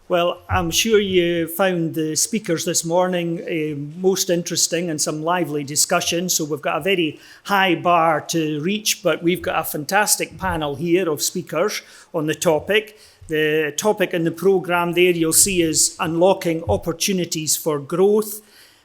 Well, I'm sure you found the speakers this morning most interesting and some lively discussion. So we've got a very high bar to reach, but we've got a fantastic panel here of speakers on the topic. The topic in the programme there you'll see is unlocking opportunities for growth.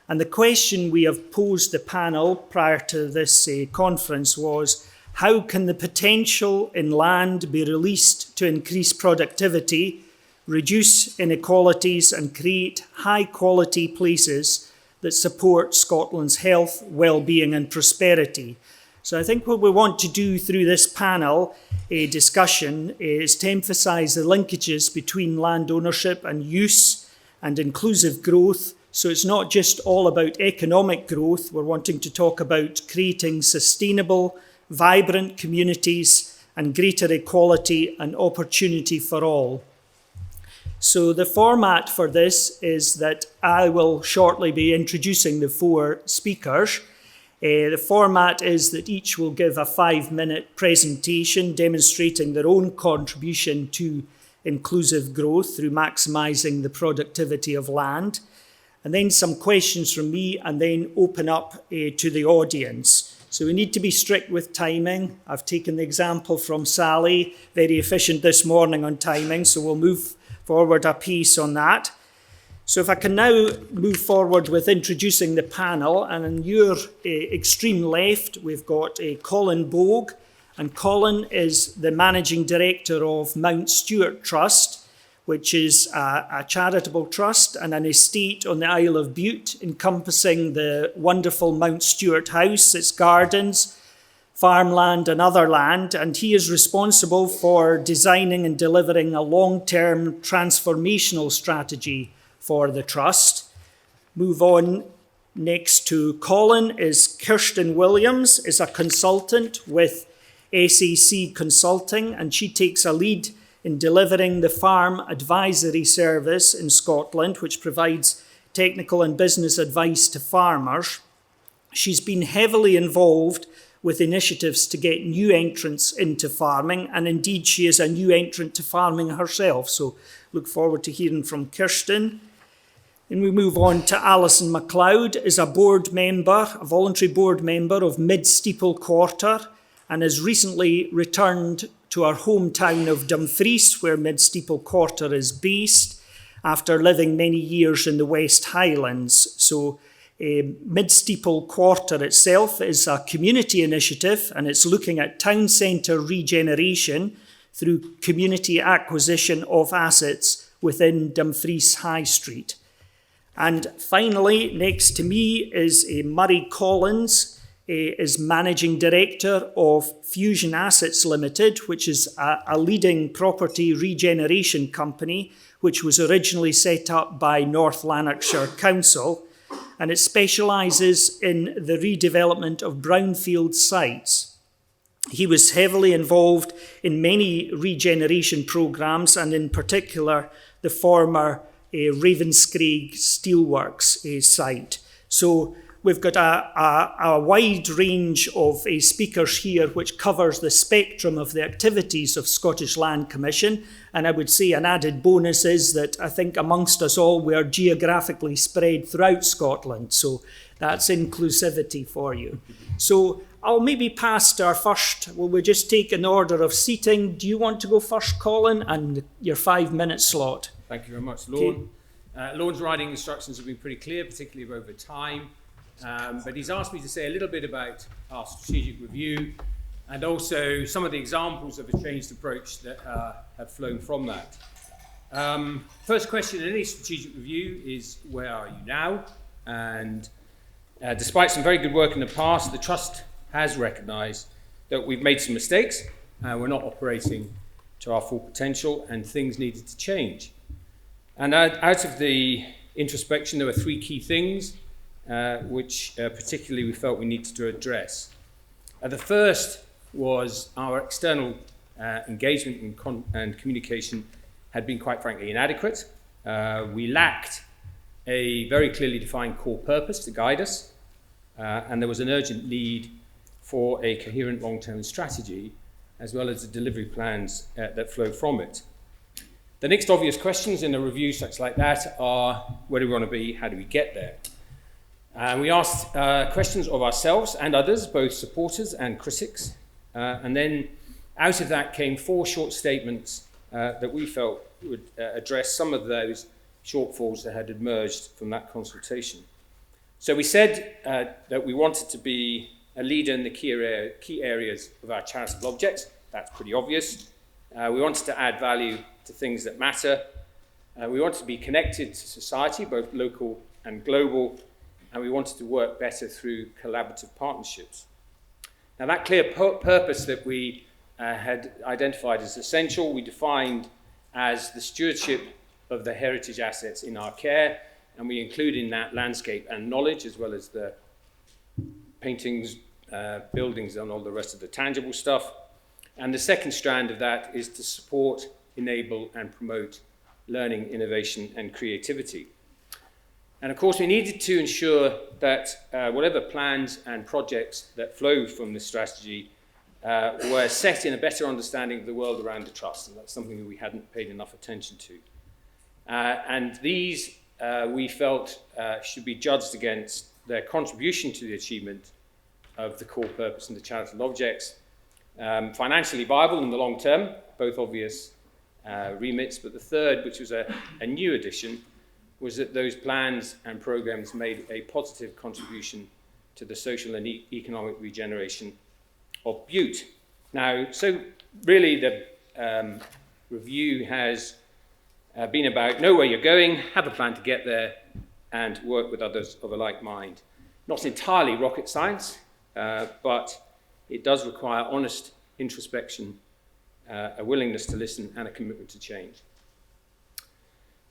And the question we have posed the panel prior to this conference was, how can the potential in land be released to increase productivity, reduce inequalities and create high-quality places that support Scotland's health, well-being and prosperity? So I think what we want to do through this panel discussion is to emphasise the linkages between land ownership and use and inclusive growth. So it's not just all about economic growth. We're wanting to talk about creating sustainable, vibrant communities and greater equality and opportunity for all. So the format for this is that I will shortly be introducing the four speakers. The format is that each will give a 5-minute presentation demonstrating their own contribution to inclusive growth through maximising the productivity of land. And then some questions from me, and then open up to the audience. So we need to be strict with timing. I've taken the example from Sally, very efficient this morning on timing, so we'll move forward a piece on that. So if I can now move forward with introducing the panel, and on your extreme left, we've got Colin Boag, and Colin is the Managing Director of Mount Stuart Trust, which is a charitable trust and an estate on the Isle of Bute, encompassing the wonderful Mount Stuart House, its gardens, farmland and other land, and he is responsible for designing and delivering a long-term transformational strategy for the trust. Move on next to Colin is Kirsten Williams, is a consultant with SAC Consulting, and she takes a lead in delivering the Farm Advisory Service in Scotland, which provides technical and business advice to farmers. She's been heavily involved with initiatives to get new entrants into farming, and indeed she is a new entrant to farming herself, so look forward to hearing from Kirsten. Then we move on to Alison Macleod, is a board member, a voluntary board member of Midsteeple Quarter, and has recently returned to our hometown of Dumfries, where Midsteeple Quarter is based, after living many years in the West Highlands. So Midsteeple Quarter itself is a community initiative, and it's looking at town centre regeneration through community acquisition of assets within Dumfries High Street. And finally, next to me is Murray Colins, is Managing Director of Fusion Assets Limited, which is a leading property regeneration company, which was originally set up by North Lanarkshire Council, and it specialises in the redevelopment of brownfield sites. He was heavily involved in many regeneration programmes, and in particular the former Ravenscraig Steelworks site. So we've got a wide range of speakers here which covers the spectrum of the activities of Scottish Land Commission, and I would say an added bonus is that I think amongst us all we are geographically spread throughout Scotland, so that's inclusivity for you. So I'll maybe pass to our first, will we just take an order of seating? Do you want to go first, Colin, and your 5-minute slot? Thank you very much, Lorne. Lorne's writing instructions have been pretty clear, particularly over time. But he's asked me to say a little bit about our strategic review and also some of the examples of a changed approach that have flown from that. First question in any strategic review is, where are you now? And despite some very good work in the past, the Trust has recognised that we've made some mistakes, we're not operating to our full potential, and things needed to change. And out of the introspection, there were 3 key things which particularly we felt we needed to address. The first was our external engagement and communication had been, quite frankly, inadequate. We lacked a very clearly defined core purpose to guide us, and there was an urgent need for a coherent long-term strategy, as well as the delivery plans that flow from it. The next obvious questions in a review such like that are, where do we want to be? How do we get there? We asked questions of ourselves and others, both supporters and critics. And then out of that came 4 short statements that we felt would address some of those shortfalls that had emerged from that consultation. So we said that we wanted to be a leader in the key areas of our charitable objects. That's pretty obvious. We wanted to add value to things that matter. We wanted to be connected to society, both local and global, and we wanted to work better through collaborative partnerships. Now, that clear purpose that we had identified as essential, we defined as the stewardship of the heritage assets in our care, and we include in that landscape and knowledge, as well as the paintings, buildings, and all the rest of the tangible stuff. And the second strand of that is to support, enable, and promote learning, innovation, and creativity. And of course, we needed to ensure that whatever plans and projects that flow from this strategy were set in a better understanding of the world around the trust, and that's something that we hadn't paid enough attention to. And these, we felt, should be judged against their contribution to the achievement of the core purpose and the charitable objects, financially viable in the long term, both obvious remits, but the third, which was a new addition, was that those plans and programs made a positive contribution to the social and economic regeneration of Bute. Now, so really the review has been about know where you're going, have a plan to get there, and work with others of a like mind. Not entirely rocket science, but it does require honest introspection, a willingness to listen, and a commitment to change.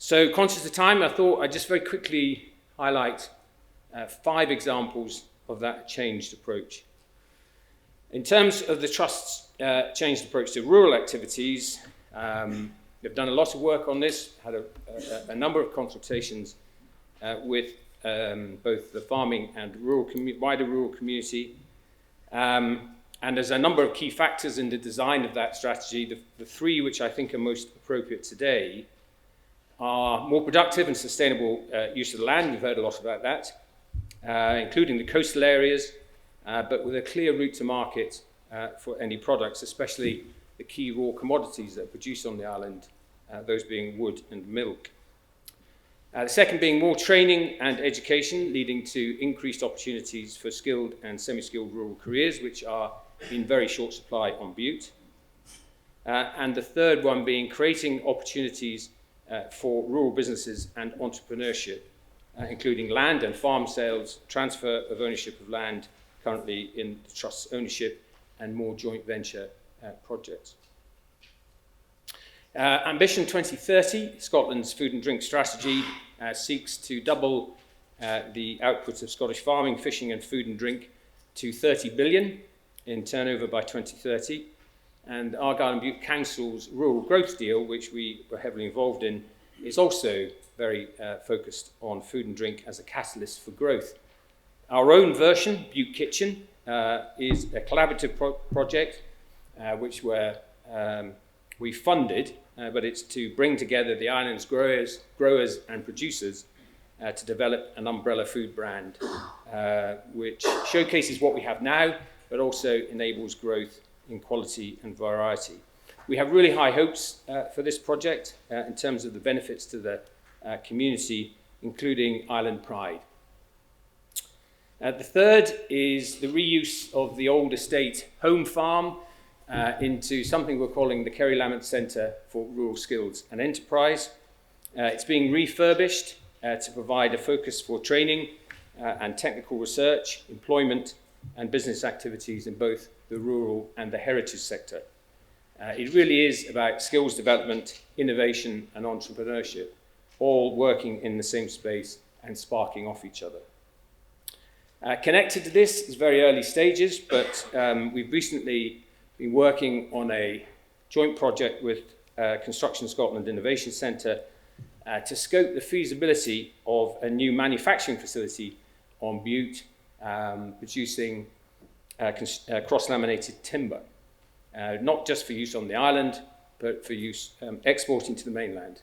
So, conscious of time, I thought I'd just very quickly highlight 5 examples of that changed approach. In terms of the Trust's changed approach to rural activities, we've done a lot of work on this, had a number of consultations with both the farming and wider rural community. And there's a number of key factors in the design of that strategy. The 3 which I think are most appropriate today are more productive and sustainable use of the land. We've heard a lot about that, including the coastal areas, but with a clear route to market for any products, especially the key raw commodities that are produced on the island, those being wood and milk. The second being more training and education, leading to increased opportunities for skilled and semi-skilled rural careers, which are in very short supply on Bute. And the third one being creating opportunities for rural businesses and entrepreneurship, including land and farm sales, transfer of ownership of land currently in the Trust's ownership, and more joint venture projects. Ambition 2030, Scotland's food and drink strategy, seeks to double the output of Scottish farming, fishing and food and drink to 30 billion in turnover by 2030. And Argyll and Bute Council's rural growth deal, which we were heavily involved in, is also very focused on food and drink as a catalyst for growth. Our own version, Bute Kitchen, is a collaborative project which we funded, but it's to bring together the island's growers and producers to develop an umbrella food brand, which showcases what we have now, but also enables growth in quality and variety. We have really high hopes for this project in terms of the benefits to the community, including island pride. The third is the reuse of the old estate home farm into something we're calling the Kerry Lamont Centre for Rural Skills and Enterprise. It's being refurbished to provide a focus for training and technical research, employment and business activities in both the rural and the heritage sector. It really is about skills development, innovation and entrepreneurship, all working in the same space and sparking off each other. Connected to this is very early stages, but we've recently been working on a joint project with Construction Scotland Innovation Centre to scope the feasibility of a new manufacturing facility on Bute, producing cross-laminated timber, not just for use on the island, but for use exporting to the mainland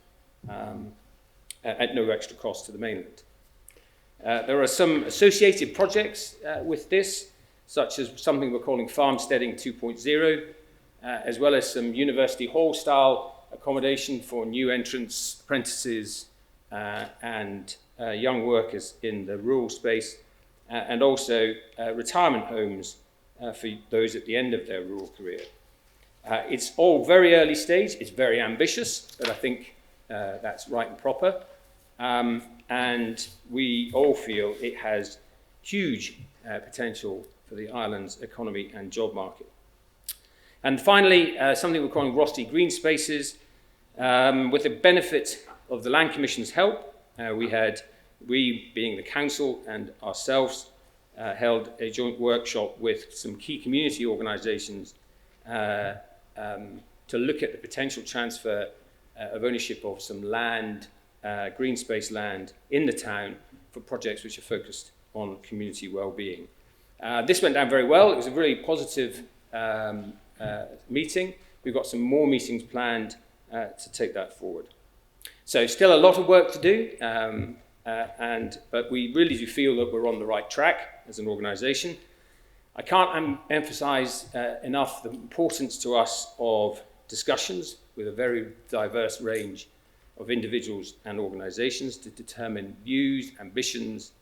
at no extra cost to the mainland. There are some associated projects with this, such as something we're calling Farmsteading 2.0, as well as some university hall-style accommodation for new entrants, apprentices, and young workers in the rural space, and also retirement homes for those at the end of their rural career. It's all very early stage, it's very ambitious, but I think that's right and proper. And we all feel it has huge potential for the island's economy and job market. And finally, something we're calling Rosty Green Spaces. With the benefit of the Land Commission's help, we being the council and ourselves, held a joint workshop with some key community organisations to look at the potential transfer of ownership of some land, green space land in the town for projects which are focused on community well-being. This went down very well. It was a really positive meeting. We've got some more meetings planned to take that forward. So still a lot of work to do, but we really do feel that we're on the right track as an organisation. I can't emphasise enough the importance to us of discussions with a very diverse range of individuals and organisations to determine views, ambitions,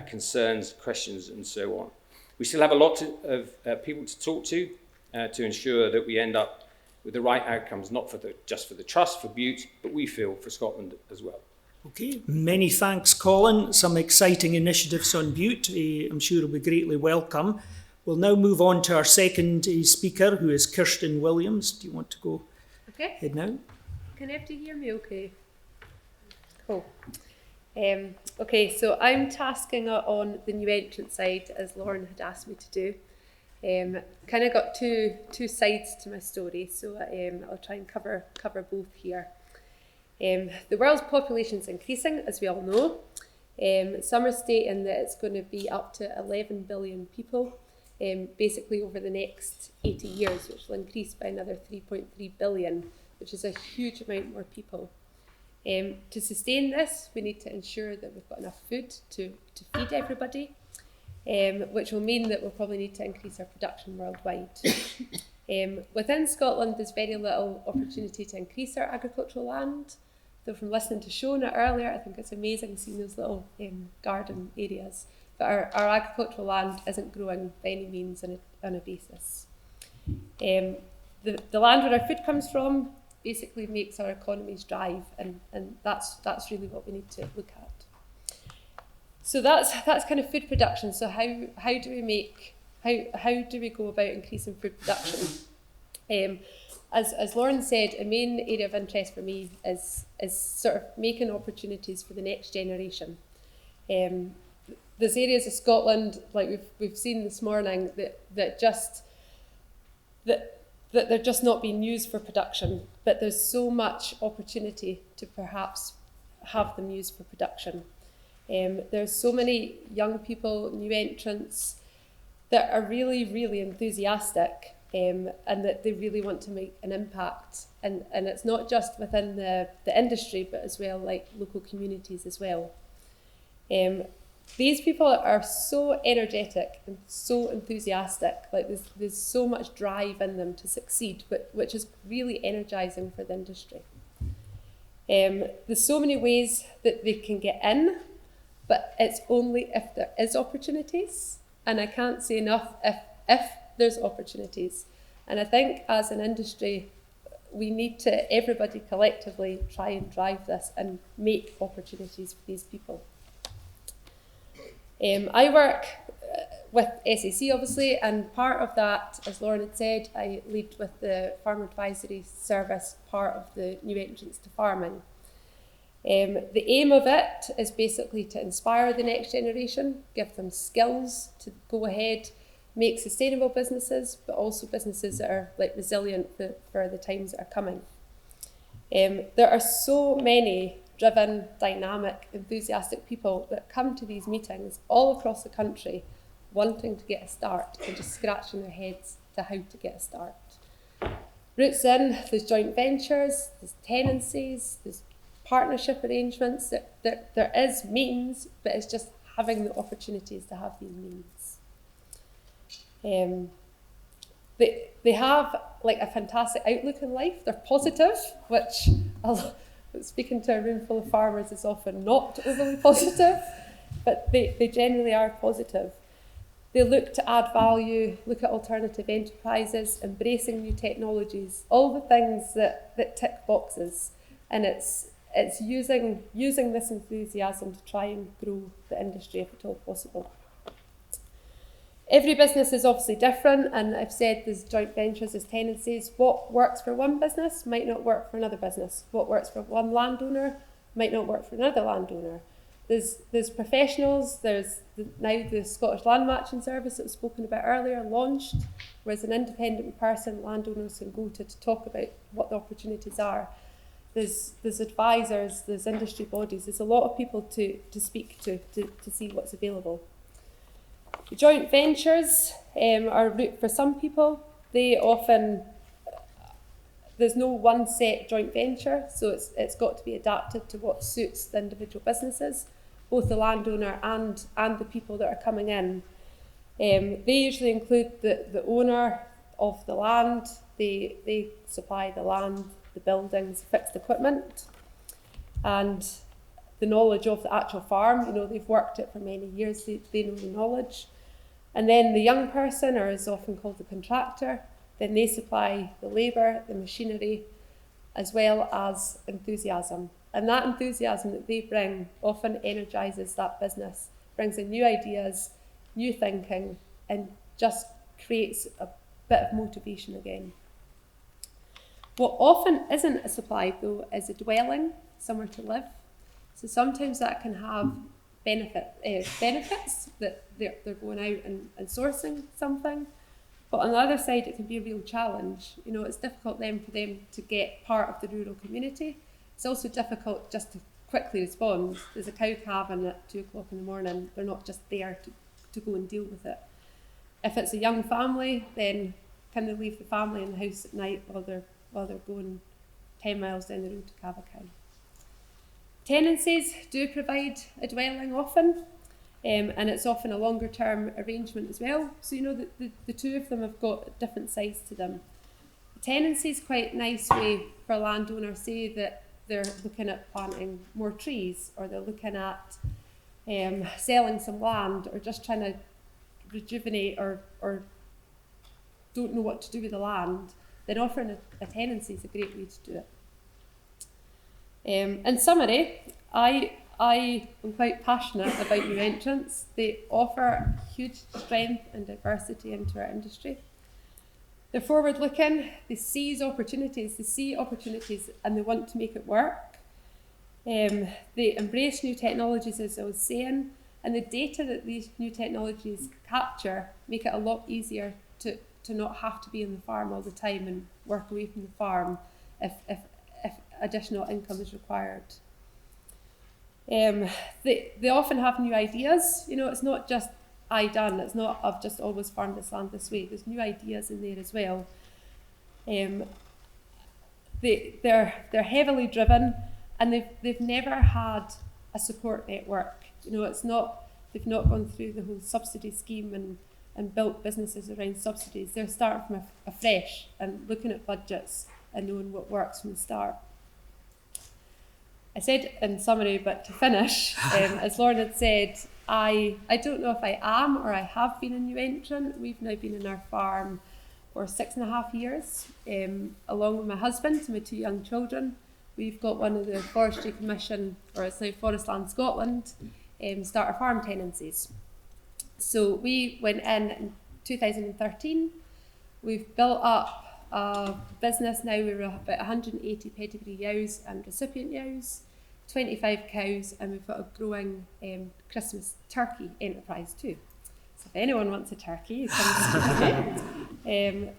concerns, questions, and so on. We still have a lot of people to talk to ensure that we end up with the right outcomes, not just for the Trust, for Bute, but we feel for Scotland as well. Okay, many thanks, Colin. Some exciting initiatives on Bute. I'm sure will be greatly welcome. We'll now move on to our second speaker, who is Kirsten Williams. Do you want to go ahead now? Can everybody hear me okay? Cool. Okay, so I'm tasking on the new entrant side, as Lorne had asked me to do. Kind of got two sides to my story, so I'll try and cover both here. The world's population is increasing, as we all know. Some are stating that it's going to be up to 11 billion people, basically over the next 80 years, which will increase by another 3.3 billion, which is a huge amount more people. To sustain this, we need to ensure that we've got enough food to feed everybody, which will mean that we'll probably need to increase our production worldwide. Within Scotland, there's very little opportunity to increase our agricultural land. So from listening to Shona earlier, I think it's amazing seeing those little garden areas. But our agricultural land isn't growing by any means on a basis. The land where our food comes from basically makes our economies drive, and that's really what we need to look at. So that's kind of food production. So how do we go about increasing food production? As Lorne said, a main area of interest for me is sort of making opportunities for the next generation. There's areas of Scotland, like we've seen this morning, that they're just not being used for production, but there's so much opportunity to perhaps have them used for production. There's so many young people, new entrants, that are really, really enthusiastic, and that they really want to make an impact. And it's not just within the industry, but as well like local communities as well. These people are so energetic and so enthusiastic, like there's so much drive in them to succeed, which is really energising for the industry. There's so many ways that they can get in, but it's only if there is opportunities, and I can't say enough if there's opportunities. And I think as an industry, we need to, everybody collectively, try and drive this and make opportunities for these people. I work with SAC, obviously, and part of that, as Lorne had said, I lead with the Farmer Advisory Service, part of the New Entrants to Farming. The aim of it is basically to inspire the next generation, give them skills to go ahead, make sustainable businesses, but also businesses that are like resilient for the times that are coming. There are so many driven, dynamic, enthusiastic people that come to these meetings all across the country wanting to get a start and just scratching their heads to how to get a start. Roots in, there's joint ventures, there's tenancies, there's partnership arrangements. There is means, but it's just having the opportunities to have these means. They have like a fantastic outlook in life. They're positive, which, speaking to a room full of farmers, is often not overly positive, but they generally are positive. They look to add value, look at alternative enterprises, embracing new technologies, all the things that tick boxes. And it's using this enthusiasm to try and grow the industry if at all possible. Every business is obviously different, and I've said there's joint ventures, there's tenancies. What works for one business might not work for another business. What works for one landowner might not work for another landowner. There's professionals, there's now the Scottish Land Matching Service that was spoken about earlier, launched, where as an independent person, landowners can go to talk about what the opportunities are. There's advisors, there's industry bodies, there's a lot of people to speak to see what's available. Joint ventures are for some people. They often, there's no one set joint venture, so it's got to be adapted to what suits the individual businesses, both the landowner and the people that are coming in. They usually include the owner of the land. They supply the land, the buildings, fixed equipment, and the knowledge of the actual farm. You know, they've worked it for many years, they know the knowledge. And then the young person, or is often called the contractor, then they supply the labour, the machinery, as well as enthusiasm. And that enthusiasm that they bring often energises that business, brings in new ideas, new thinking, and just creates a bit of motivation again. What often isn't supplied though is a dwelling, somewhere to live. So sometimes that can have benefits that they're going out and sourcing something. But on the other side, it can be a real challenge. You know, it's difficult then for them to get part of the rural community. It's also difficult just to quickly respond. There's a cow calving at 2 o'clock in the morning. They're not just there to go and deal with it. If it's a young family, then can they leave the family in the house at night while they're going 10 miles down the road to calve a cow? Tenancies do provide a dwelling often, and it's often a longer term arrangement as well. So you know the two of them have got different sides to them. The tenancy is quite a nice way for a landowner, say that they're looking at planting more trees, or they're looking at selling some land, or just trying to rejuvenate or don't know what to do with the land, then offering a tenancy is a great way to do it. In summary, I am quite passionate about new entrants. They offer huge strength and diversity into our industry. They're forward-looking, they see opportunities, and they want to make it work. They embrace new technologies, as I was saying, and the data that these new technologies capture make it a lot easier to not have to be on the farm all the time and work away from the farm if additional income is required. They often have new ideas. You know, it's not just it's not I've just always farmed this land this way. There's new ideas in there as well. They're heavily driven, and they've never had a support network. You know, they've not gone through the whole subsidy scheme and built businesses around subsidies. They're starting from afresh and looking at budgets and knowing what works from the start. I said in summary, but to finish, as Lorne had said, I don't know if I am or I have been a new entrant. We've now been in our farm for 6.5 years, along with my husband and my 2 young children. We've got one of the Forestry Commission, or it's now Forestland Scotland, starter farm tenancies. So we went in 2013. We've built up a business now. We're about 180 pedigree ewes and recipient ewes, 25 cows, and we've got a growing Christmas turkey enterprise too. So if anyone wants a turkey, come to me.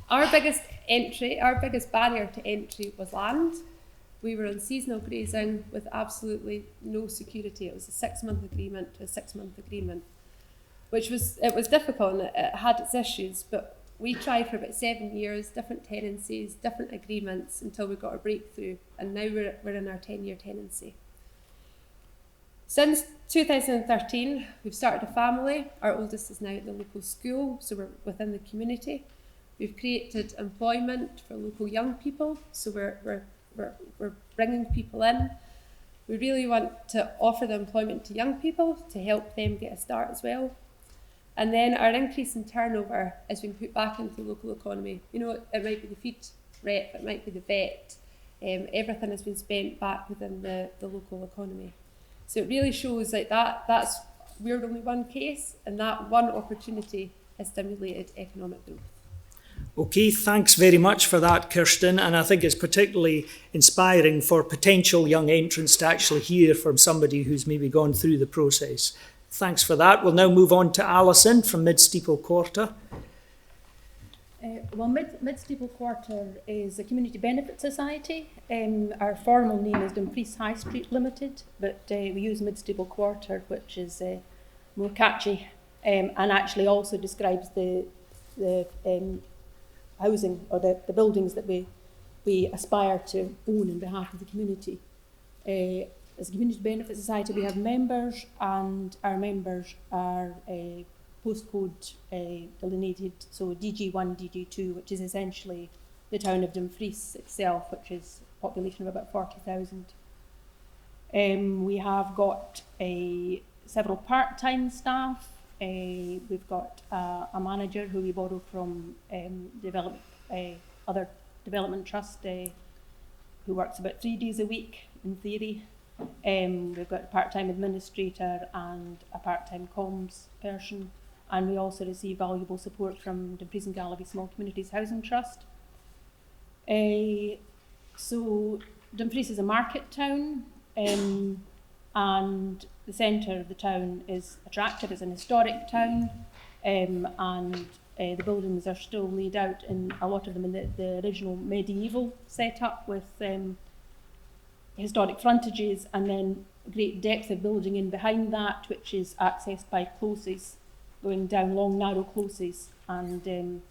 Our biggest barrier to entry was land. We were on seasonal grazing with absolutely no security. It was a 6-month agreement to a 6-month agreement, it was difficult and it had its issues, but we tried for about 7 years, different tenancies, different agreements, until we got a breakthrough, and now we're in our 10-year tenancy. Since 2013, we've started a family. Our oldest is now at the local school, so we're within the community. We've created employment for local young people, so we're bringing people in. We really want to offer the employment to young people to help them get a start as well. And then our increase in turnover has been put back into the local economy. You know, it might be the feed rep, it might be the vet. Everything has been spent back within the local economy. So it really shows like that's we're only one case, and that one opportunity has stimulated economic growth. Okay, thanks very much for that, Kirsten. And I think it's particularly inspiring for potential young entrants to actually hear from somebody who's maybe gone through the process. Thanks for that. We'll now move on to Alison from Midsteeple Quarter. Well, Midsteeple Quarter is a community benefit society. Our formal name is Dumfries High Street Limited, but we use Midsteeple Quarter, which is more catchy, and actually also describes the housing or the buildings that we aspire to own on behalf of the community. As a community benefit society, we have members, and our members are postcode delineated, so DG1, DG2, which is essentially the town of Dumfries itself, which is a population of about 40,000. We have got several part-time staff. We've got a manager who we borrow from other development trust, who works about 3 days a week in theory. We've got a part-time administrator and a part-time comms person. And we also receive valuable support from Dumfries and Galloway Small Communities Housing Trust. So Dumfries is a market town, and the centre of the town is attractive. It's an historic town, and the buildings are still laid out, in a lot of them in the original medieval setup, with historic frontages, and then great depth of building in behind that, which is accessed by closes, going down long, narrow closes, and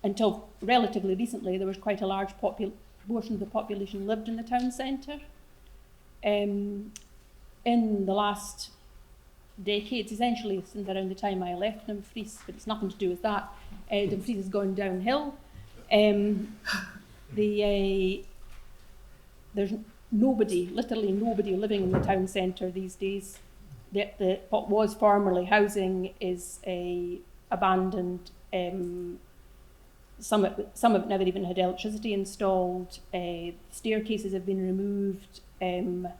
until relatively recently, there was quite a large proportion of the population lived in the town centre. In the last decades, essentially since around the time I left Dumfries, but it's nothing to do with that, Dumfries has gone downhill. There's literally nobody living in the town centre these days. What was formerly housing is abandoned. Some of it never even had electricity installed. Staircases have been removed, and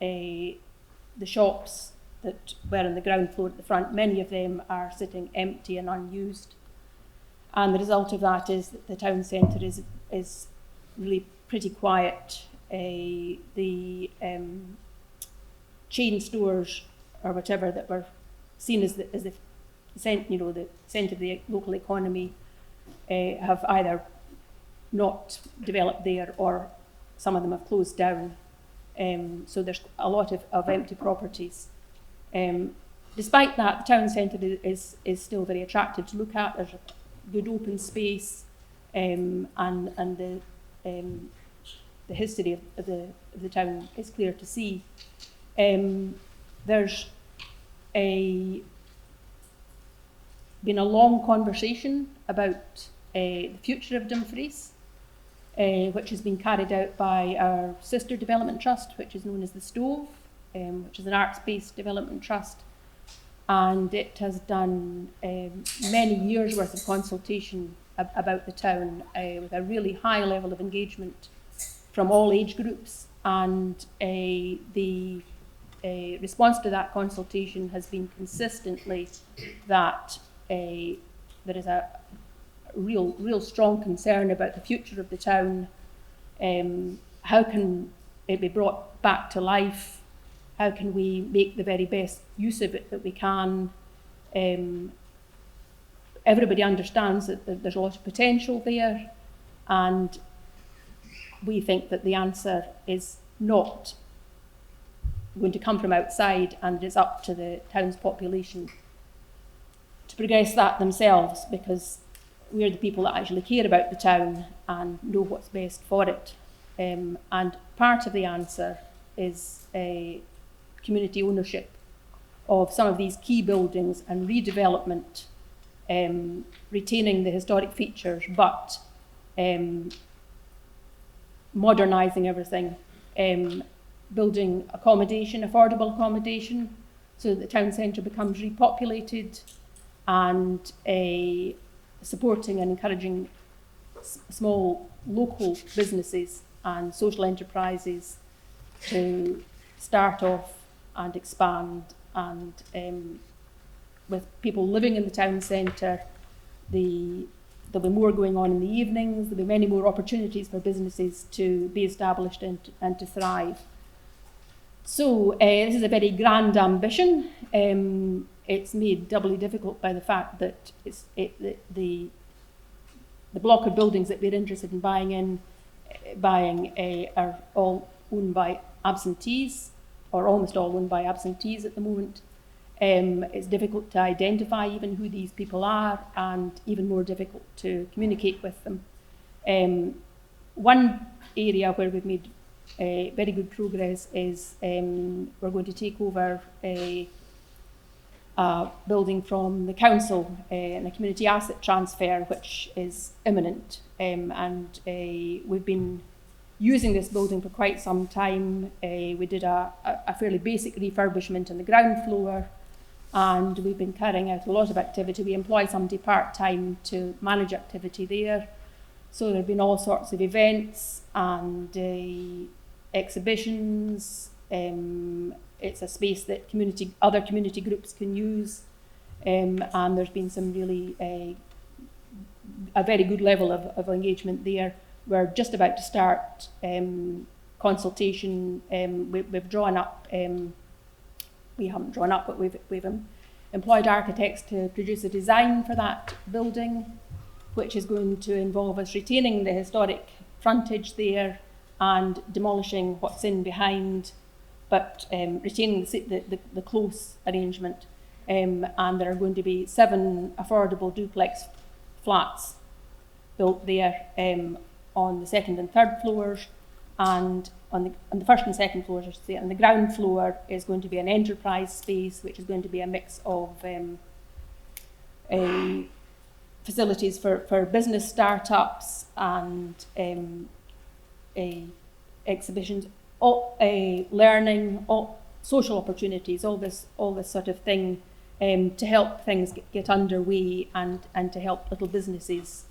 the shops that were on the ground floor at the front, many of them are sitting empty and unused. And the result of that is that the town centre is really pretty quiet. The chain stores or whatever that were seen as the centre of the local economy have either not developed there, or some of them have closed down. So there's a lot of empty properties. Despite that, the town centre is still very attractive to look at. There's a good open space, and the history of the town is clear to see. There's been a long conversation about the future of Dumfries, which has been carried out by our sister development trust, which is known as the Stove, which is an arts-based development trust, and it has done many years' worth of consultation about the town, with a really high level of engagement from all age groups, and the response to that consultation has been consistently that there is a real strong concern about the future of the town. How can it be brought back to life? How can we make the very best use of it that we can? Everybody understands that there's a lot of potential there, and we think that the answer is not going to come from outside, and it's up to the town's population to progress that themselves, because we're the people that actually care about the town and know what's best for it. And part of the answer is community ownership of some of these key buildings and redevelopment, retaining the historic features, but modernising everything, building accommodation, affordable accommodation, so that the town centre becomes repopulated, and supporting and encouraging small local businesses and social enterprises to start off and expand. And with people living in the town centre, there'll be more going on in the evenings, there'll be many more opportunities for businesses to be established and to thrive. So this is a very grand ambition. It's made doubly difficult by the fact that the block of buildings that we're interested in buying are all owned by absentees, or almost all owned by absentees at the moment. It's difficult to identify even who these people are, and even more difficult to communicate with them. One area where we've made very good progress is we're going to take over a building from the council and a community asset transfer, which is imminent. And we've been using this building for quite some time. We did a fairly basic refurbishment on the ground floor, and we've been carrying out a lot of activity. We employ somebody part-time to manage activity there. So there have been all sorts of events and exhibitions. It's a space that other community groups can use, and there's been some really a very good level of engagement there. We're just about to start consultation. We've drawn up. We haven't drawn up, but we've employed architects to produce a design for that building, which is going to involve us retaining the historic frontage there and demolishing what's in behind, but retaining the close arrangement. And there are going to be 7 affordable duplex flats built there on the second and third floors, and on the first and second floors, I should say. And the ground floor is going to be an enterprise space, which is going to be a mix of facilities for business startups and exhibitions, learning, social opportunities, all this sort of thing, to help things get underway and to help little businesses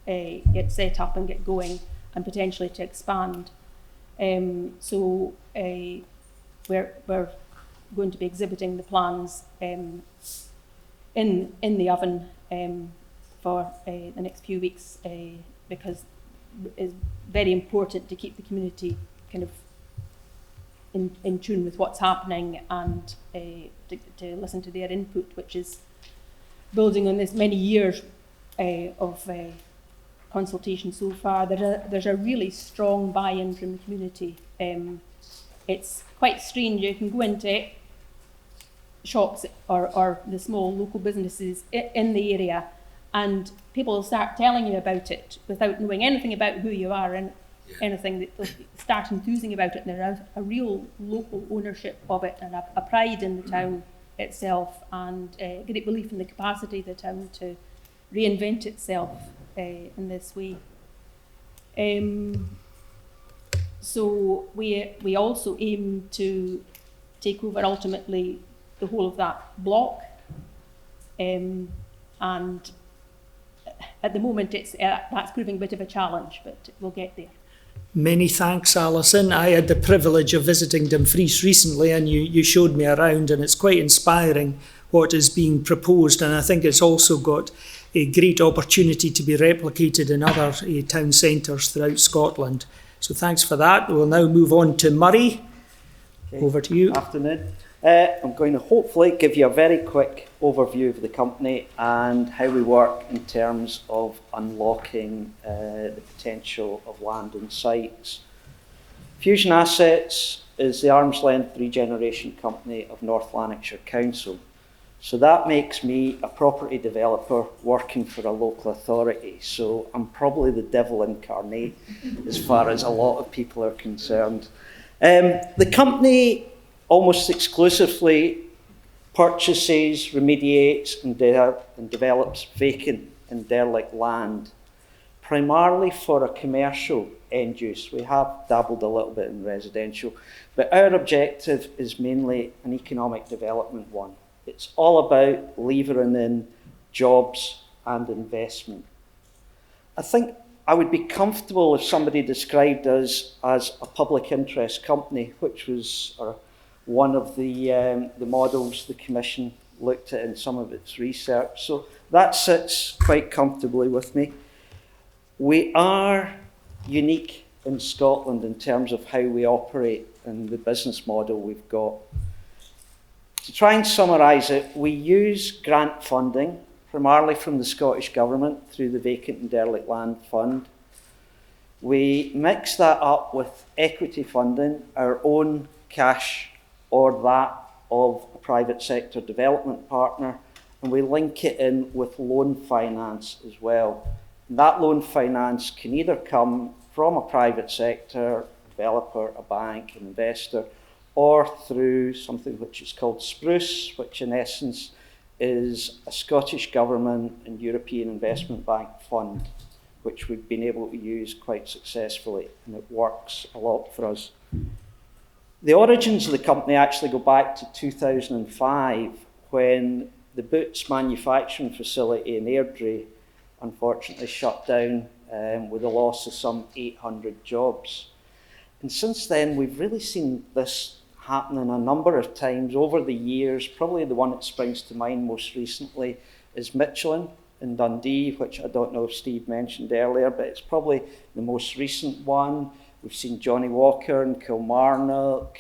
get set up and get going, and potentially to expand. So we're going to be exhibiting the plans in the oven for the next few weeks, because it's very important to keep the community kind of in tune with what's happening, and to listen to their input, which is building on this many years of consultation so far. There's a really strong buy-in from the community. It's quite strange. You can go into shops or the small local businesses in the area, and people will start telling you about it without knowing anything about who you are and anything. That they'll start enthusing about it, and there's a real local ownership of it, and a pride in the town itself, and a great belief in the capacity of the town to reinvent itself in this way. So we also aim to take over ultimately the whole of that block, and at the moment that's proving a bit of a challenge, but we'll get there. Many thanks, Alison. I had the privilege of visiting Dumfries recently, and you showed me around, and it's quite inspiring what is being proposed, and I think it's also got a great opportunity to be replicated in other town centres throughout Scotland. So thanks for that. We'll now move on to Murray. Okay. Over to you. Afternoon. I'm going to hopefully give you a very quick overview of the company and how we work in terms of unlocking the potential of land and sites. Fusion Assets is the arm's length regeneration company of North Lanarkshire Council. So that makes me a property developer working for a local authority. So I'm probably the devil incarnate as far as a lot of people are concerned. The company almost exclusively purchases, remediates and develops vacant and derelict land, primarily for a commercial end use. We have dabbled a little bit in residential, but our objective is mainly an economic development one. It's all about levering in jobs and investment. I think I would be comfortable if somebody described us as a public interest company, which was one of the models the Commission looked at in some of its research. So that sits quite comfortably with me. We are unique in Scotland in terms of how we operate and the business model we've got. To try and summarise it, we use grant funding, primarily from the Scottish Government through the Vacant and Derelict Land Fund. We mix that up with equity funding, our own cash or that of a private sector development partner, and we link it in with loan finance as well. And that loan finance can either come from a private sector developer, a bank, an investor, or through something which is called Spruce, which in essence is a Scottish Government and European Investment Bank fund, which we've been able to use quite successfully, and it works a lot for us. The origins of the company actually go back to 2005, when the boots manufacturing facility in Airdrie unfortunately shut down with a loss of some 800 jobs. And since then, we've really seen this happening a number of times over the years. Probably the one that springs to mind most recently is Michelin in Dundee, which I don't know if Steve mentioned earlier, but it's probably the most recent one. We've seen Johnny Walker and Kilmarnock,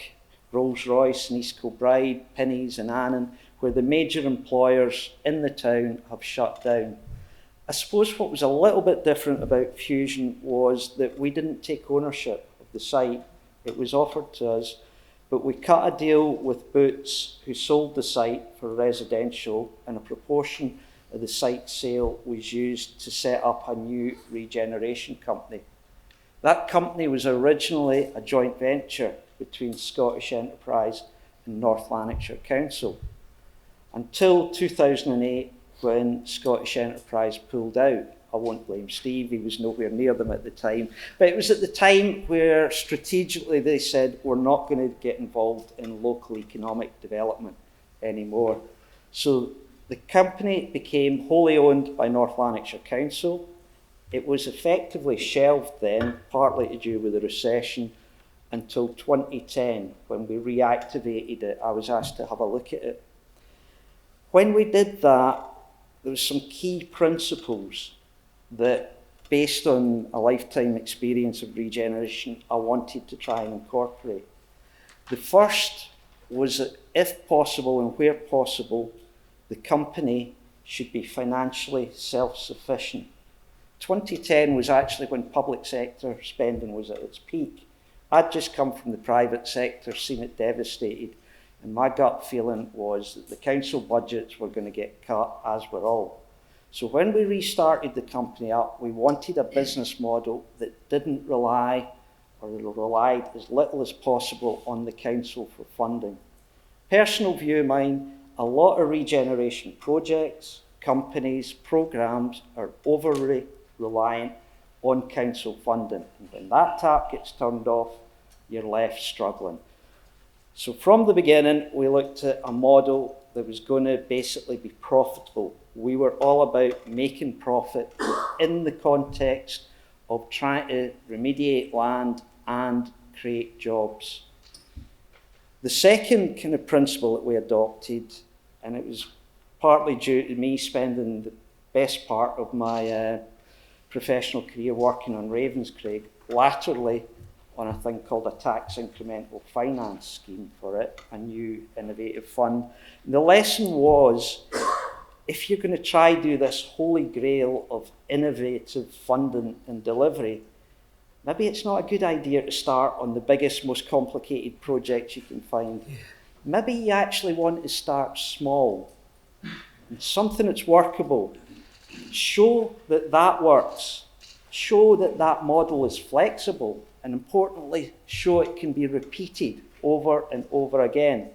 Rolls-Royce and East Kilbride, Pinneys and Annan, where the major employers in the town have shut down. I suppose what was a little bit different about Fusion was that we didn't take ownership of the site. It was offered to us, but we cut a deal with Boots, who sold the site for residential, and a proportion of the site sale was used to set up a new regeneration company. That company was originally a joint venture between Scottish Enterprise and North Lanarkshire Council, until 2008, when Scottish Enterprise pulled out. I won't blame Steve, he was nowhere near them at the time. But it was at the time where strategically they said, we're not going to get involved in local economic development anymore. So the company became wholly owned by North Lanarkshire Council. It was effectively shelved then, partly to do with the recession, until 2010, when we reactivated it. I was asked to have a look at it. When we did that, there were some key principles that, based on a lifetime experience of regeneration, I wanted to try and incorporate. The first was that, if possible and where possible, the company should be financially self-sufficient. 2010 was actually when public sector spending was at its peak. I'd just come from the private sector, seen it devastated, and my gut feeling was that the council budgets were going to get cut, as were all. So when we restarted the company up, we wanted a business model that didn't rely, or relied as little as possible on the council for funding. Personal view of mine, a lot of regeneration projects, companies, programmes are overly reliant on council funding. And when that tap gets turned off, you're left struggling. So from the beginning, we looked at a model that was going to basically be profitable. We were all about making profit in the context of trying to remediate land and create jobs. The second kind of principle that we adopted, and it was partly due to me spending the best part of my professional career working on Ravenscraig, latterly on a thing called a tax incremental finance scheme for it, a new innovative fund. And the lesson was, if you're going to try do this holy grail of innovative funding and delivery, maybe it's not a good idea to start on the biggest, most complicated projects you can find. Maybe you actually want to start small and something that's workable. Show that that works. Show that that model is flexible, and importantly, show it can be repeated over and over again.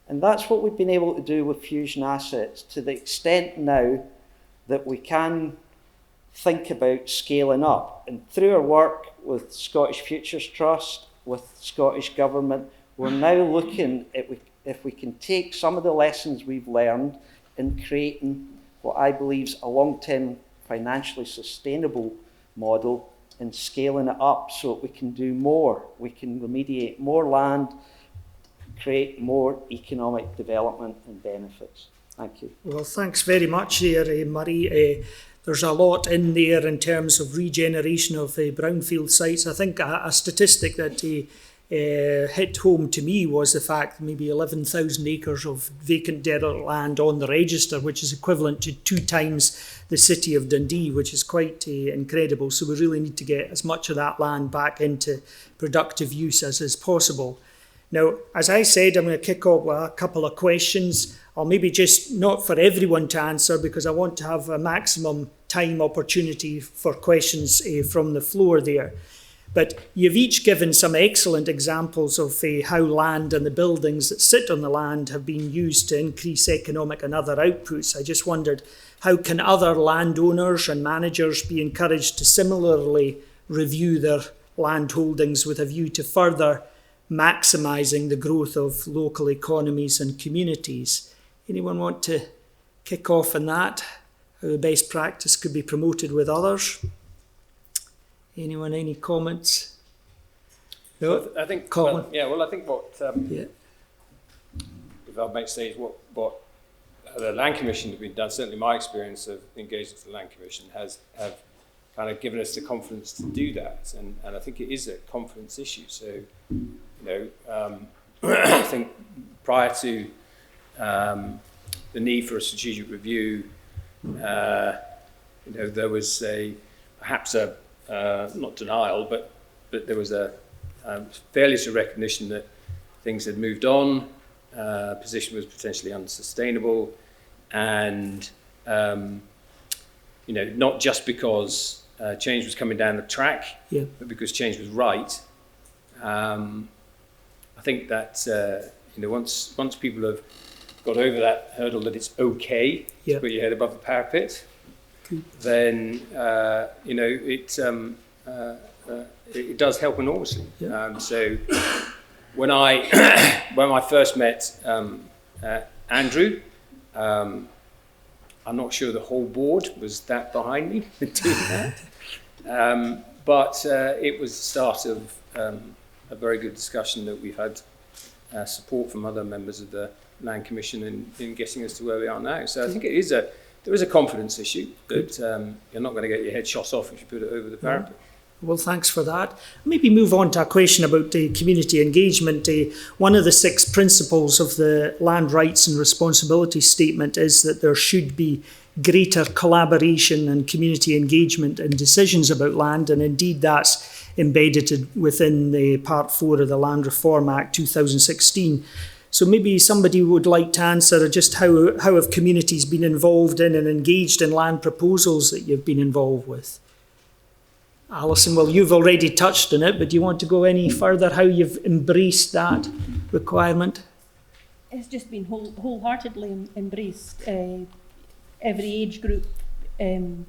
And that's what we've been able to do with Fusion Assets, to the extent now that we can think about scaling up. And through our work with Scottish Futures Trust, with Scottish Government, we're now looking at if we can take some of the lessons we've learned in creating what I believe is a long-term financially sustainable model and scaling it up so that we can do more. We can remediate more land, create more economic development and benefits. Thank you. Well, thanks very much there, Murray. There's a lot in there in terms of regeneration of brownfield sites. I think a statistic that hit home to me was the fact that maybe 11,000 acres of vacant derelict land on the register, which is equivalent to 2 times the city of Dundee, which is quite incredible. So we really need to get as much of that land back into productive use as is possible. Now, as I said, I'm going to kick off with a couple of questions. I'll maybe just not for everyone to answer because I want to have a maximum time opportunity for questions from the floor there. But you've each given some excellent examples of how land and the buildings that sit on the land have been used to increase economic and other outputs. I just wondered, how can other landowners and managers be encouraged to similarly review their land holdings with a view to further maximising the growth of local economies and communities? Anyone want to kick off on that? How the best practice could be promoted with others? Anyone, any comments? No? I think, Colin? I think what, if I might say, is what the Land Commission have been done, certainly my experience of engaging with the Land Commission have kind of given us the confidence to do that. And I think it is a confidence issue. So, I think prior to the need for a strategic review, there was perhaps a not denial, but there was a fairly recognition that things had moved on, position was potentially unsustainable, and not just because change was coming down the track, but because change was right. I think that once people have got over that hurdle that it's okay to put your head above the parapet, then it does help enormously. So when I first met Andrew, I'm not sure the whole board was that behind me doing that, but it was the start of a very good discussion that we've had support from other members of the Land Commission in getting us to where we are now. So I think there is a confidence issue that you're not going to get your head shot off if you put it over the parapet. Well, thanks for that. Maybe move on to a question about community engagement. One of the 6 principles of the Land Rights and Responsibility Statement is that there should be greater collaboration and community engagement in decisions about land, and indeed that's embedded within the Part 4 of the Land Reform Act 2016. So maybe somebody would like to answer just how have communities been involved in and engaged in land proposals that you've been involved with? Alison, well, you've already touched on it, but do you want to go any further, how you've embraced that requirement? It's just been wholeheartedly embraced. Every age group, every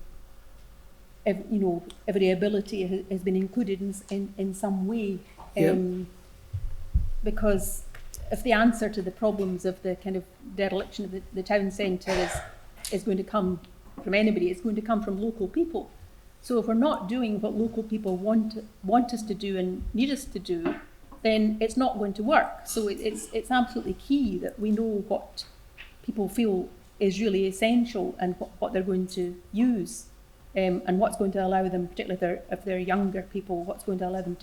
ability has been included in some way. Because if the answer to the problems of the kind of dereliction of the town centre is going to come from anybody, it's going to come from local people. So if we're not doing what local people want us to do and need us to do, then it's not going to work. So it's absolutely key that we know what people feel is really essential and what they're going to use, and what's going to allow them, particularly if they're younger people, what's going to allow them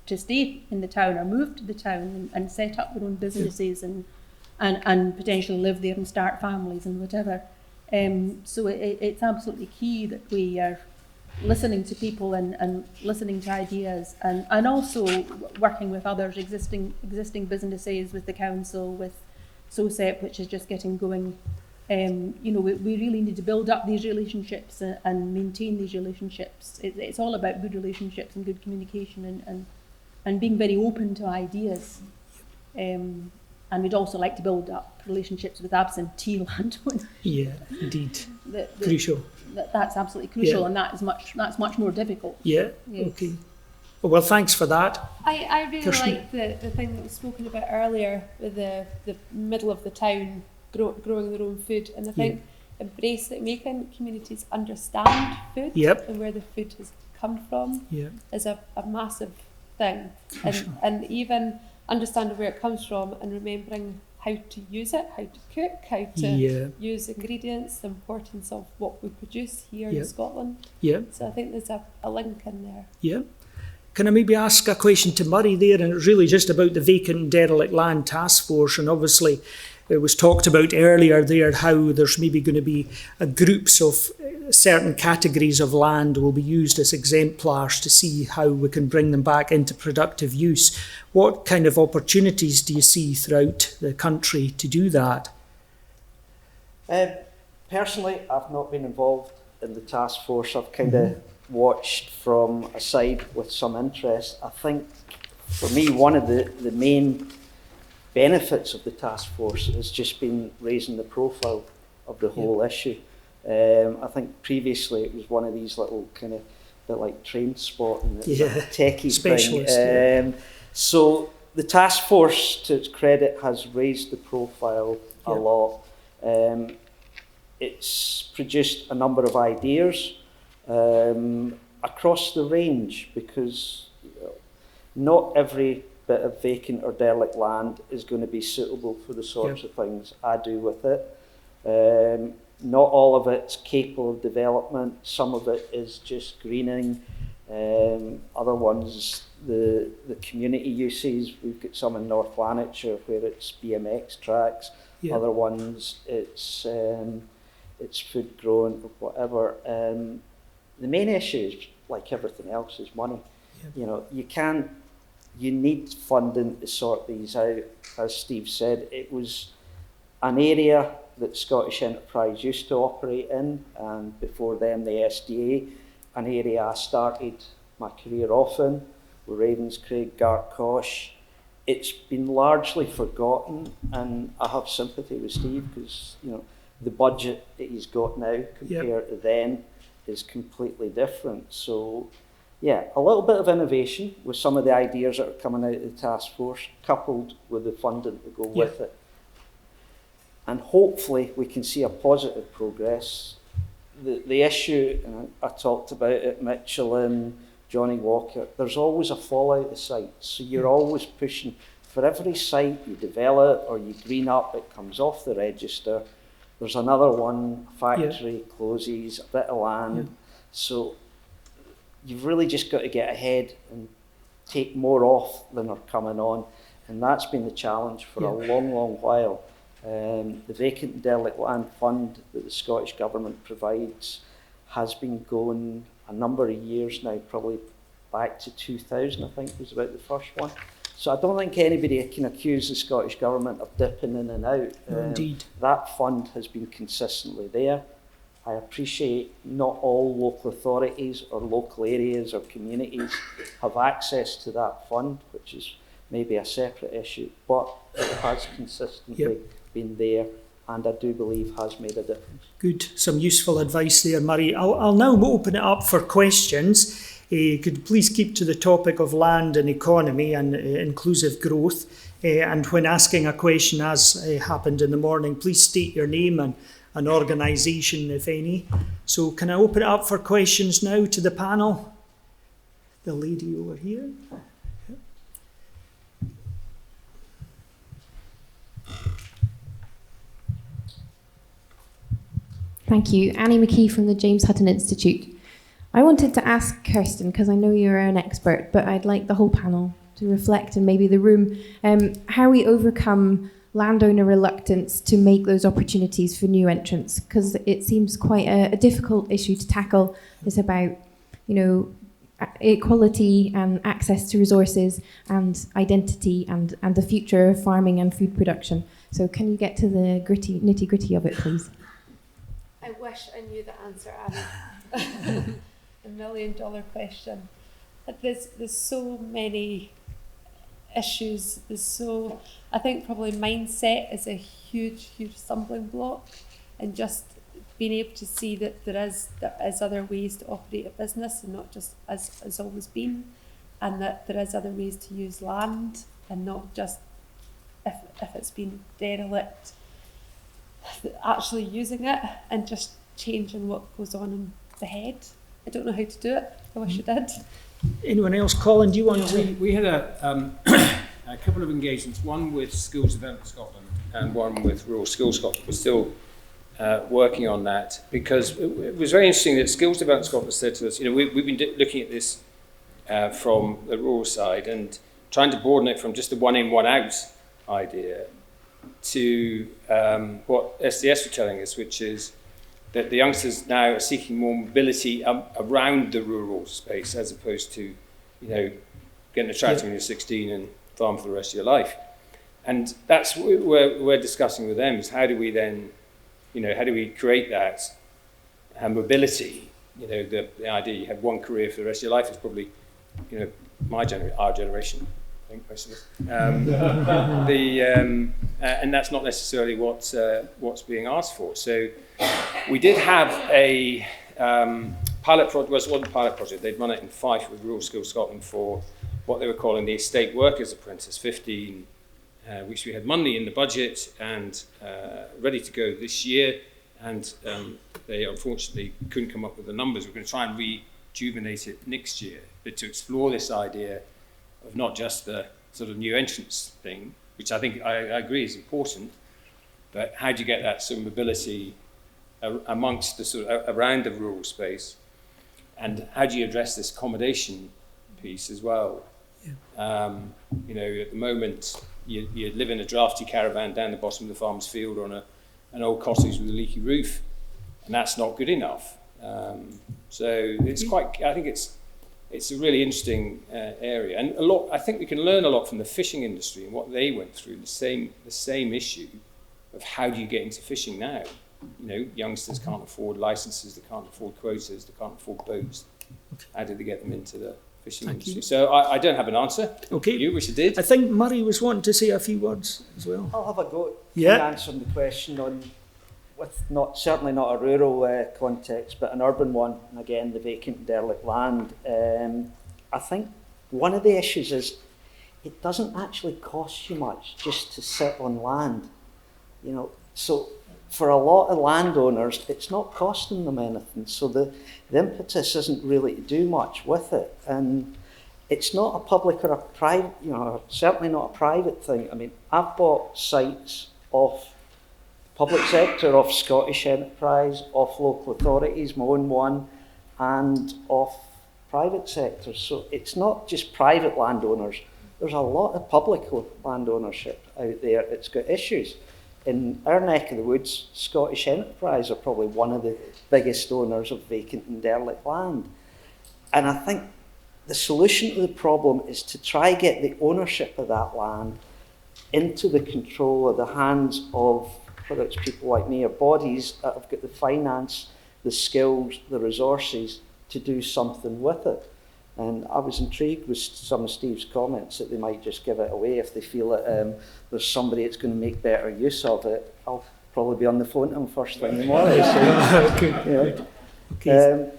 to stay in the town or move to the town and set up their own businesses and potentially live there and start families and whatever. So it's absolutely key that we are listening to people and listening to ideas and also working with others, existing businesses, with the council, with SOCEP, which is just getting going we really need to build up these relationships and maintain these relationships. It's all about good relationships and good communication and being very open to ideas. And we'd also like to build up relationships with absentee landowners. Yeah, indeed. Crucial. That's absolutely crucial, Yeah. and that's much more difficult. Yeah, Yes. okay. Well, thanks for that. I really Kirsten? like the thing that was spoken about earlier with the middle of the town growing their own food, and I think embrace it, making communities understand food Yep. and where the food has come from Yeah, is a massive thing, Crucial. and even understanding where it comes from and remembering how to use it, how to cook, how to yeah, use ingredients, the importance of what we produce here Yeah. in Scotland. yeah, So I think there's a link in there. yeah. Can I maybe ask a question to Murray there? And it's really just about the Vacant and Derelict Land Task Force. And obviously, it was talked about earlier there how there's maybe going to be groups of certain categories of land will be used as exemplars to see how we can bring them back into productive use. What kind of opportunities do you see throughout the country to do that? Personally, I've not been involved in the task force. I've kind of watched from a side with some interest. I think, for me, one of the main benefits of the task force has just been raising the profile of the whole issue. I think previously it was one of these little kind of bit like train spotting, techie Specialist, thing. So the task force, to its credit, has raised the profile a lot. It's produced a number of ideas across the range, because not every bit of vacant or derelict land is going to be suitable for the sorts of things I do with it. Not all of it's capable of development. Some of it is just greening. Other ones, the community uses, we've got some in North Lanarkshire where it's BMX tracks. Yeah. Other ones, it's food grown or whatever. The main issue is, like everything else, is money. Yeah. You need funding to sort these out. As Steve said, it was an area that Scottish Enterprise used to operate in, and before them the SDA, an area I started my career off in, with Ravenscraig, Gartcosh. It's been largely forgotten, and I have sympathy with Steve, because the budget that he's got now compared to then is completely different. So a little bit of innovation with some of the ideas that are coming out of the task force, coupled with the funding to go with it. And hopefully we can see a positive progress. The issue, and I talked about it, Mitchell, Johnny Walker, there's always a fallout of sites. So you're always pushing, for every site you develop or you green up, it comes off the register. There's another one, factory closes, a bit of land. So you've really just got to get ahead and take more off than are coming on. And that's been the challenge for a long, long while. The Vacant and Derelict Land Fund that the Scottish Government provides has been going a number of years now, probably back to 2000, I think was about the first one. So I don't think anybody can accuse the Scottish Government of dipping in and out. No, indeed. That fund has been consistently there. I appreciate not all local authorities or local areas or communities have access to that fund, which is maybe a separate issue, but it has consistently been there, and I do believe has made a difference. Good, some useful advice there, Murray. I'll now open it up for questions. Could you please keep to the topic of land and economy and inclusive growth. And when asking a question, as happened in the morning, please state your name and an organisation, if any. So can I open it up for questions now to the panel? The lady over here. Thank you. Annie McKee from the James Hutton Institute. I wanted to ask Kirsten, because I know you're an expert, but I'd like the whole panel to reflect, and maybe the room, how we overcome landowner reluctance to make those opportunities for new entrants, because it seems quite a difficult issue to tackle. It's about, equality and access to resources and identity and the future of farming and food production. So can you get to the nitty gritty of it, please? I wish I knew the answer, Annie. $1 million question. There's so many issues. I think probably mindset is a huge stumbling block, and just being able to see that there is other ways to operate a business and not just as has always been, and that there is other ways to use land and not just if it's been derelict, actually using it and just changing what goes on in the head. I don't know how to do it. I wish I did. Anyone else? Colin, do you want to? We had a couple of engagements, one with Skills Development Scotland and one with Rural Skills Scotland. We're still working on that, because it was very interesting that Skills Development Scotland said to us, we've been looking at this from the rural side and trying to broaden it from just the one in, one out idea to what SDS were telling us, which is that the youngsters now are seeking more mobility around the rural space, as opposed to, getting a tractor when you're 16 and farm for the rest of your life. And that's what we're discussing with them, is how do we then, how do we create that mobility? The idea you have one career for the rest of your life is probably, our generation, I think most of us. And that's not necessarily what's being asked for. So we did have a pilot project. Well, it wasn't a pilot project. They'd run it in Fife with Rural Skills Scotland for what they were calling the Estate Workers Apprentice 15, which we had money in the budget and ready to go this year. And they unfortunately couldn't come up with the numbers. We're going to try and rejuvenate it next year, but to explore this idea of not just the sort of new entrance thing, which I think I agree is important, but how do you get that sort of mobility amongst the sort of around the rural space, and how do you address this accommodation piece as well? Yeah. At the moment, you live in a drafty caravan down the bottom of the farmer's field or on an old cottage with a leaky roof, and that's not good enough. So it's I think it's a really interesting area, and I think we can learn a lot from the fishing industry and what they went through. The same issue of how do you get into fishing now? Youngsters can't afford licenses, they can't afford quotas, they can't afford boats. How did they get them into the fishing industry? So I don't have an answer. Okay. You wish I did. I think Murray was wanting to say a few words as well. I'll have a go at answering the question with certainly not a rural context, but an urban one, and again, the vacant and derelict land. I think one of the issues is it doesn't actually cost you much just to sit on land. So for a lot of landowners, it's not costing them anything. So the impetus isn't really to do much with it. And it's not a public or a private, certainly not a private thing. I mean, I've bought sites off public sector, off Scottish enterprise, off local authorities, my own one, and off private sector. So it's not just private landowners. There's a lot of public land ownership out there. It's got issues. In our neck of the woods, Scottish enterprise are probably one of the biggest owners of vacant and derelict land. And I think the solution to the problem is to try get the ownership of that land into the control of the hands of, whether it's people like me or bodies that have got the finance, the skills, the resources to do something with it. And I was intrigued with some of Steve's comments that they might just give it away if they feel that there's somebody that's going to make better use of it. I'll probably be on the phone to them first thing in the morning. Okay.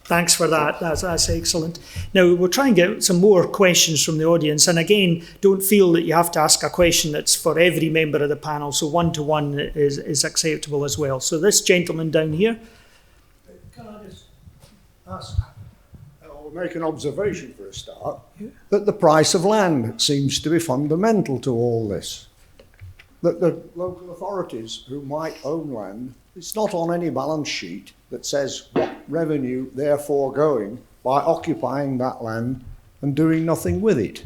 Thanks for that. That's excellent. Now, we'll try and get some more questions from the audience. And again, don't feel that you have to ask a question that's for every member of the panel. So one-to-one is acceptable as well. So this gentleman down here. Can I just ask, or make an observation for a start, that the price of land seems to be fundamental to all this. That the local authorities who might own land, it's not on any balance sheet that says what revenue they're foregoing by occupying that land and doing nothing with it.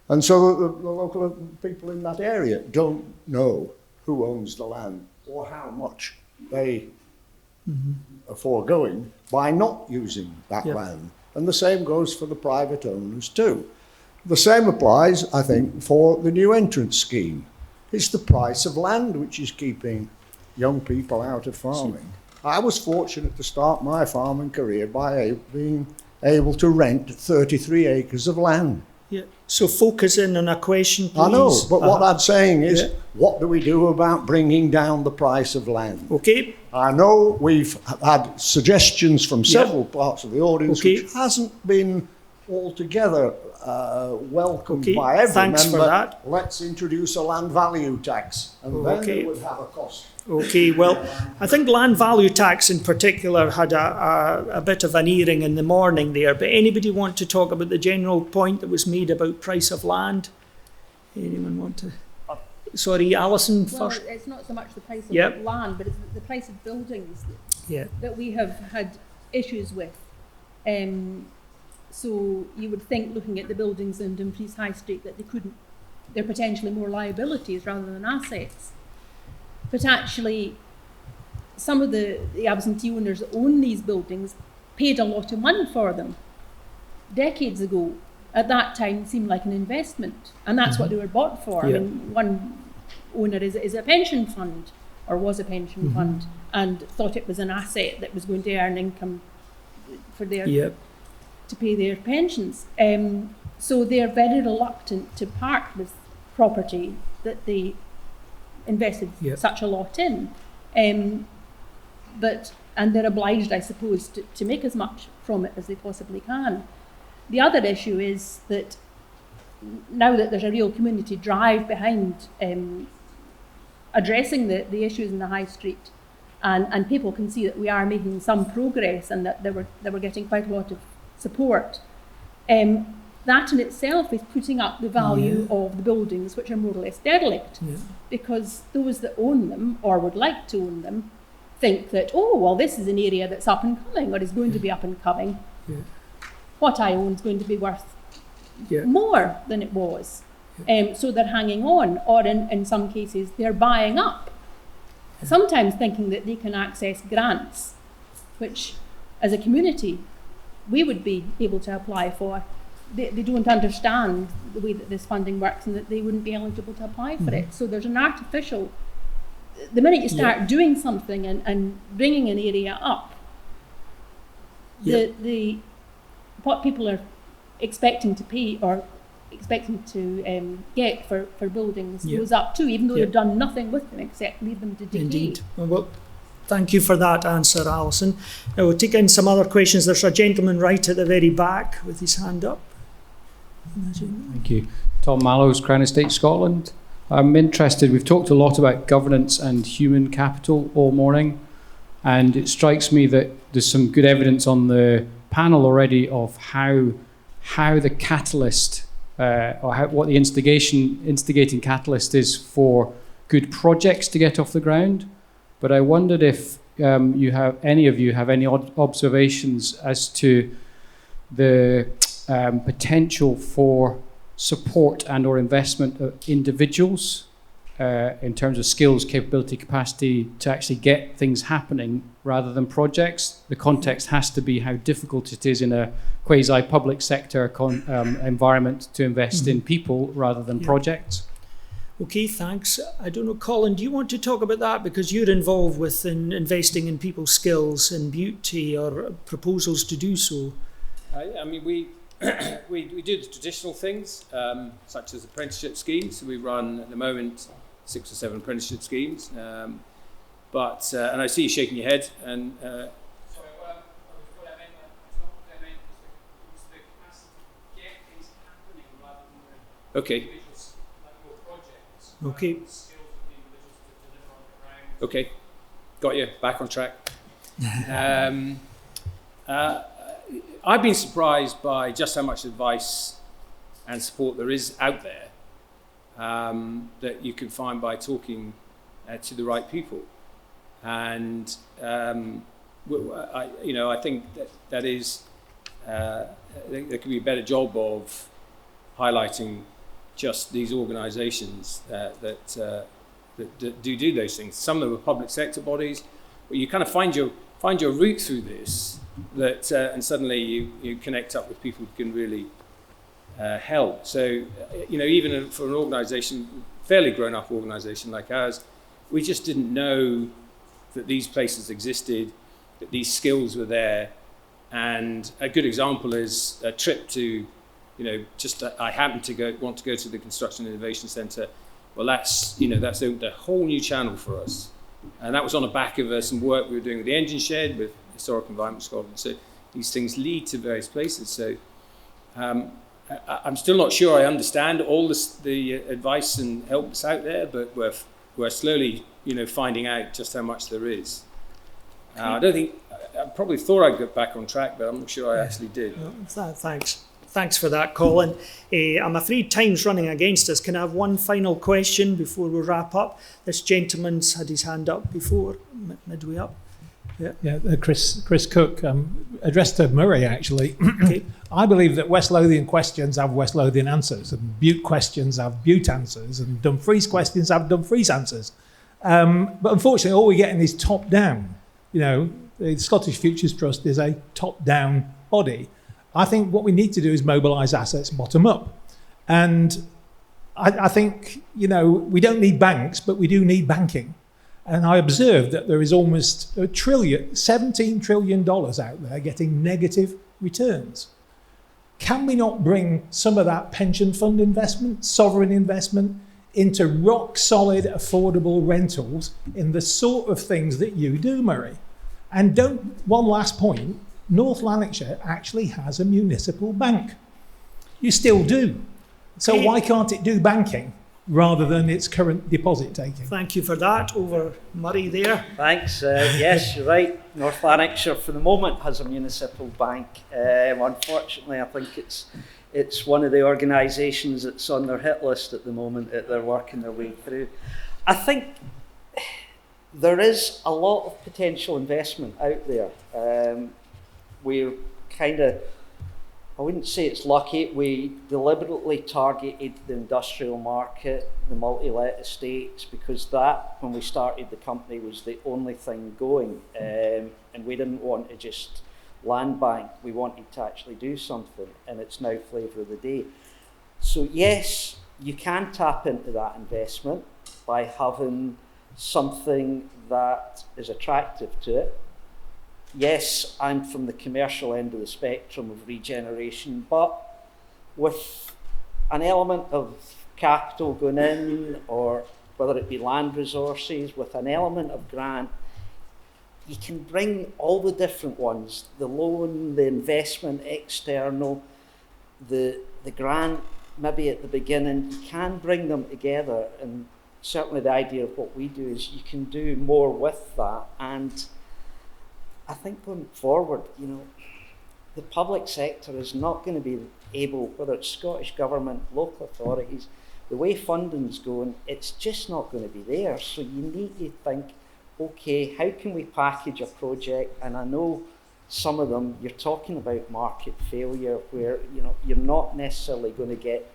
And so the local people in that area don't know who owns the land or how much they are foregoing by not using that land. And the same goes for the private owners too. The same applies, I think, for the new entrance scheme. It's the price of land which is keeping young people out of farming. I was fortunate to start my farming career by being able to rent 33 acres of land. Yeah. So focus in on a question, please. I know, but what I'm saying is, Yeah. what do we do about bringing down the price of land? Okay. I know we've had suggestions from several parts of the audience, Okay. which hasn't been altogether welcomed Okay, by every thanks member. for that. Let's introduce a land value tax, and then Okay. it would have a cost. Okay, well, I think land value tax in particular had a bit of an earring in the morning there, but anybody want to talk about the general point that was made about price of land? Anyone want to? Sorry, Alison Well, first. it's not so much the price of Yep. land, but it's the price of buildings Yeah, that we have had issues with. So you would think, looking at the buildings in Dumfries High Street, that they're potentially more liabilities rather than assets. But actually, some of the absentee owners that own these buildings paid a lot of money for them decades ago. At that time, it seemed like an investment, and that's what they were bought for. Yeah. I mean, one owner is a pension fund, or was a pension fund, and thought it was an asset that was going to earn income for their yeah, to pay their pensions. So they're very reluctant to part with property that they invested Yeah. such a lot in. And they're obliged, I suppose, to make as much from it as they possibly can. The other issue is that now that there's a real community drive behind addressing the issues in the high street, and people can see that we are making some progress and that they were getting quite a lot of support. That in itself is putting up the value of the buildings, which are more or less derelict, yeah. because those that own them or would like to own them think that, oh, well, this is an area that's up and coming or is going to be up and coming. Yeah. What I own is going to be worth Yeah. more than it was. So they're hanging on, or in some cases, they're buying up. Sometimes thinking that they can access grants, which as a community, we would be able to apply for. They don't understand the way that this funding works and that they wouldn't be eligible to apply for it. So there's an artificial, the minute you start doing something and bringing an area up, what people are expecting to pay or expecting to get for buildings goes up too, even though they've done nothing with them except leave them to decay. Indeed. Well, thank you for that answer, Alison. Now we'll take in some other questions. There's a gentleman right at the very back with his hand up. Thank you. Tom Mallows, Crown Estate, Scotland. I'm interested, we've talked a lot about governance and human capital all morning, and it strikes me that there's some good evidence on the panel already of how the catalyst, what the instigating catalyst is for good projects to get off the ground. But I wondered if any of you have any observations as to the potential for support and or investment of individuals in terms of skills, capability, capacity to actually get things happening rather than projects. The context has to be how difficult it is in a quasi-public sector environment to invest in people rather than projects. Okay, thanks. I don't know, Colin, do you want to talk about that? Because you're involved with investing in people's skills and beauty or proposals to do so. I mean, we do the traditional things, such as apprenticeship schemes. So we run, at the moment, 6 or 7 apprenticeship schemes. And I see you shaking your head. And okay. Okay. Okay, got you, back on track. I've been surprised by just how much advice and support there is out there that you can find by talking to the right people. And I think that is there could be a better job of highlighting just these organisations that do those things. Some of them are public sector bodies, but you kind of find your route through this. And suddenly you connect up with people who can really help. So, even for an organisation fairly grown-up organisation like ours, we just didn't know that these places existed, that these skills were there. And a good example is a trip to, I happen to want to go to the Construction Innovation Centre. Well, that's opened a whole new channel for us. And that was on the back of some work we were doing with the engine shed, with Historic Environment Scotland. So these things lead to various places. So I'm still not sure I understand all the advice and help that's out there, but we're slowly, finding out just how much there is. I probably thought I'd get back on track, but I'm not sure I actually did. Thanks for that, Colin. I'm afraid time's running against us. Can I have one final question before we wrap up? This gentleman's had his hand up before, midway up. Yeah, Chris Cook, addressed to Murray, actually. Okay. I believe that West Lothian questions have West Lothian answers, and Bute questions have Bute answers, and Dumfries questions have Dumfries answers. But unfortunately, all we're getting is top-down. The Scottish Futures Trust is a top-down body. I think what we need to do is mobilise assets bottom-up. And I think, we don't need banks, but we do need banking. And I observed that there is almost $17 trillion out there getting negative returns. Can we not bring some of that pension fund investment, sovereign investment, into rock-solid, affordable rentals in the sort of things that you do, Murray? And one last point, North Lanarkshire actually has a municipal bank. You still do. So why can't it do banking rather than its current deposit taking? Thank you for that. Over Murray there. Thanks. Yes, you're right. North Lanarkshire for the moment has a municipal bank. Unfortunately, I think it's one of the organisations that's on their hit list at the moment that they're working their way through. I think there is a lot of potential investment out there. We're kind of, I wouldn't say it's lucky, we deliberately targeted the industrial market, the multi-let estates, because that, when we started the company, was the only thing going. And we didn't want to just land bank, we wanted to actually do something, and it's now flavour of the day. So yes, you can tap into that investment by having something that is attractive to it. Yes, I'm from the commercial end of the spectrum of regeneration, but with an element of capital going in, or whether it be land resources, with an element of grant, you can bring all the different ones, the loan, the investment, external, the grant, maybe at the beginning, you can bring them together. And certainly the idea of what we do is you can do more with that. And I think going forward, the public sector is not going to be able, whether it's Scottish Government, local authorities, the way funding's going, it's just not going to be there. So you need to think, okay, how can we package a project? And I know some of them, you're talking about market failure, where you're not necessarily going to get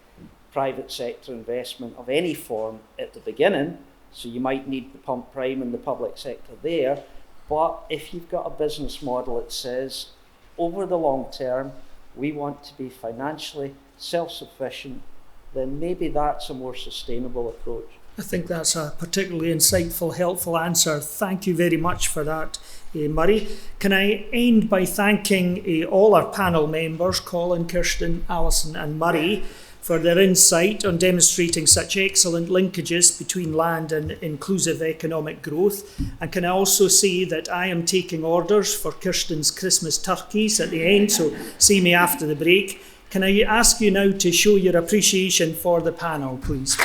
private sector investment of any form at the beginning. So you might need the pump prime and the public sector there. But if you've got a business model that says, over the long term, we want to be financially self-sufficient, then maybe that's a more sustainable approach. I think that's a particularly insightful, helpful answer. Thank you very much for that, Murray. Can I end by thanking all our panel members, Colin, Kirsten, Alison and Murray, for their insight on demonstrating such excellent linkages between land and inclusive economic growth. And can I also say that I am taking orders for Kirsten's Christmas turkeys at the end, so see me after the break. Can I ask you now to show your appreciation for the panel, please?